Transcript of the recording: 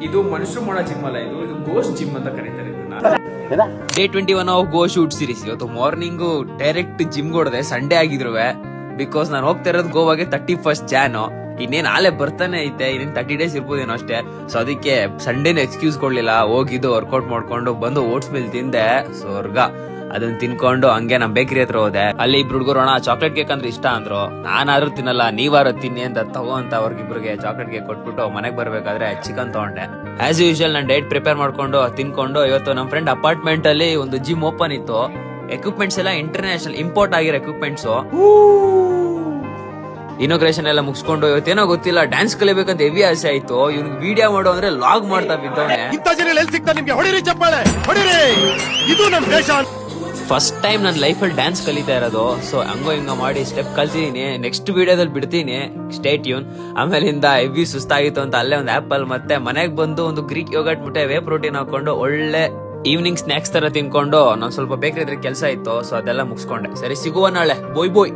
ಇದು ಮನುಷ್ಯರು ಮಾಡೋ ಜಿಮ್ ಅಲ್ಲ, ಇದು ಗೋಸ್ಟ್ ಜಿಮ್ ಅಂತ ಕರೀತಾರೆ ಇದನ್ನ. Day 21 of go shoot series. ಇವತ್ತು ಮಾರ್ನಿಂಗು ಡೈರೆಕ್ಟ್ ಜಿಮ್ ಹೊಡೆದೆ, ಸಂಡೇ ಆಗಿದ್ರು ಬಿಕಾಸ್ ನಾನು ಹೋಗ್ತಾ ಇರೋದು ಗೋವಾಗೆ 31st ಜಾನ್. ಇನ್ನೇನ್ ನಾಳೆ ಬರ್ತಾನೆ ಐತೆ, ಇನ್ನೇನ್ 30 days ಇರ್ಬೋದೇನೋ ಅಷ್ಟೇ. ಸೊ ಅದಕ್ಕೆ ಸಂಡೇನ ಎಕ್ಸ್ಕ್ಯೂಸ್ ಕೊಡ್ಲಿಲ್ಲ, ಹೋಗಿದ್ದು ವರ್ಕೌಟ್ ಮಾಡ್ಕೊಂಡು ಬಂದು ಓಟ್ಸ್ ಮಿಲ್ ತಿಂದೆ, ಸ್ವರ್ಗ. ಅದನ್ನ ತಿನ್ಕೊಂಡು ಹಂಗೆ ನಮ್ ಬೇಕರಿ ಹತ್ರ ಹೋದೆ. ಅಲ್ಲಿ ಇಬ್ರು ಹುಡುಗರು ಚಾಕ್ಲೇಟ್ ಕೇಕ್ ಅಂದ್ರೆ ಇಷ್ಟ ಅಂದ್ರು. ನಾನಾದ್ರೂ ತಿನ್ನಲ್ಲ, ನೀವಾರು ತಿನ್ನಿ ಅಂತ ತಗೋಂತ ಅವ್ರಿಗಿಬ್ರಿಗೆ ಚಾಕ್ಲೇಟ್ ಕೇಕ್ ಕೊಟ್ಬಿಟ್ಟು ಮನೆಗ್ ಬರ್ಬೇಕಾದ್ರೆ ಚಿಕನ್ ತಗೊಂಡೆ. ಆಸ್ ಯೂಶುವಲ್ ನಾನು ಡೈಟ್ ಪ್ರಿಪೇರ್ ಮಾಡ್ಕೊಂಡು ತಿನ್ಕೊಂಡು, ಇವತ್ತು ನಮ್ ಫ್ರೆಂಡ್ ಅಪಾರ್ಟ್ಮೆಂಟ್ ಅಲ್ಲಿ ಒಂದು ಜಿಮ್ ಓಪನ್ ಇತ್ತು. ಎಕ್ವಿಪ್ಮೆಂಟ್ಸ್ ಎಲ್ಲ ಇಂಟರ್ನ್ಯಾಷನಲ್ ಇಂಪೋರ್ಟ್ ಆಗಿರೋ ಎಕ್ವಿಪ್ಮೆಂಟ್ಸ್. ಇನೋಗ್ರೇಷನ್ ಎಲ್ಲ ಮುಗಿಸ್ಕೊಂಡು ಇವತ್ತೇನೋ ಗೊತ್ತಿಲ್ಲ ಡ್ಯಾನ್ಸ್ ಕಲಿಬೇಕಂತ ಹೆವಿ ಆಸೆ ಆಯ್ತು. ಇವ್ನಿಗೆ ವಿಡಿಯೋ ಮಾಡೋ ಅಂದ್ರೆ ಲಾಗ್ ಮಾಡ್ತಾ ಬಿದ್ದವನೆ. ಫಸ್ಟ್ ಟೈಮ್ ನನ್ನ ಲೈಫಲ್ಲಿ ಡ್ಯಾನ್ಸ್ ಕಲಿತಾ ಇರೋದು. ಸೊ ಹಂಗೋ ಹಿಂಗ ಮಾಡಿ ಸ್ಟೆಪ್ ಕಲ್ತಿದೀನಿ. ನೆಕ್ಸ್ಟ್ ವಿಡಿಯೋದಲ್ಲಿ ಬಿಡ್ತೀನಿ, ಸ್ಟೇ ಟ್ಯೂನ್. ಆಮೇಲಿಂದ ಹೆವಿ ಸುಸ್ತಾಗಿತ್ತು ಅಂತ ಅಲ್ಲೇ ಒಂದು ಆಪಲ್ ಮತ್ತೆ ಮನೆಗೆ ಬಂದು ಒಂದು ಗ್ರೀಕ್ ಯೋಗಟ್ ಮುಟ್ಟೆ ವೇ ಪ್ರೋಟೀನ್ ಹಾಕೊಂಡು ಒಳ್ಳೆ ಈವ್ನಿಂಗ್ ಸ್ನಾಕ್ಸ್ ತರ ತಿನ್ಕೊಂಡು ನಾನು ಸ್ವಲ್ಪ ಬೇಕರಿ ಕೆಲಸ ಇತ್ತು. ಸೊ ಅದೆಲ್ಲ ಮುಗಿಸ್ಕೊಂಡೆ. ಸರಿ, ಸಿಗುವ ನಾಳೆ. ಬೋಯ್ ಬೋಯ್.